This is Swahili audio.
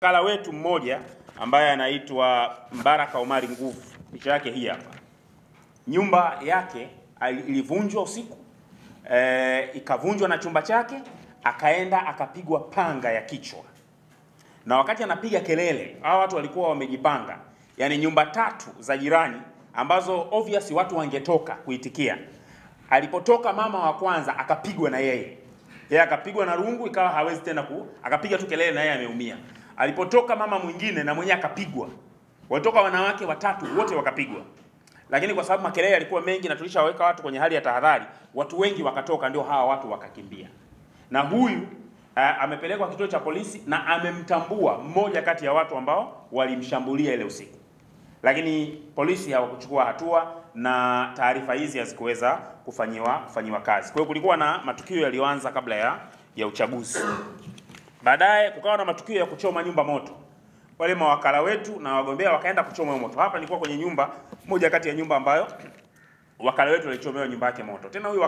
Wakala wetu mmoja ambaye anaitwa Mbaraka Omari Nguvu, picha yake hii hapa. Nyumba yake ilivunjwa usiku, ikavunjwa na chumba chake, akaenda akapigwa panga ya kichwa. Na wakati anapiga kelele, hao watu walikuwa wamejipanga. Yaani nyumba tatu za jirani ambazo obvious watu wangetoka kuitikia. Alipotoka mama wa kwanza akapigwa na yeye. Yeye akapigwa na rungu, ikawa hawezi tena akapiga tu kelele na yeye ameumia. Alipotoka mama mwingine na mwenye akapigwa. Walitoka wanawake watatu wote wakapigwa. Lakini kwa sababu makelele yalikuwa mengi na tulishaweka watu kwenye hali ya tahadhari, watu wengi wakatoka, ndio hawa watu wakakimbia. Na huyu amepelekwa kituo cha polisi na amemtambua mmoja kati ya watu ambao walimshambulia ile usiku. Lakini polisi hawakuchukua hatua na taarifa hizi hazikuweza kufanyiwa kazi. Kwa hiyo kulikuwa na matukio yaliyoanza kabla ya uchaguzi. Baadaye kukawa na matukio ya kuchoma nyumba moto. Wale mawakala wetu na wagombea wakaenda kuchoma moto. Hapa nilikuwa kwenye nyumba moja kati ya nyumba ambayo wakala wetu alichomewa nyumba yake moto. Tena huyu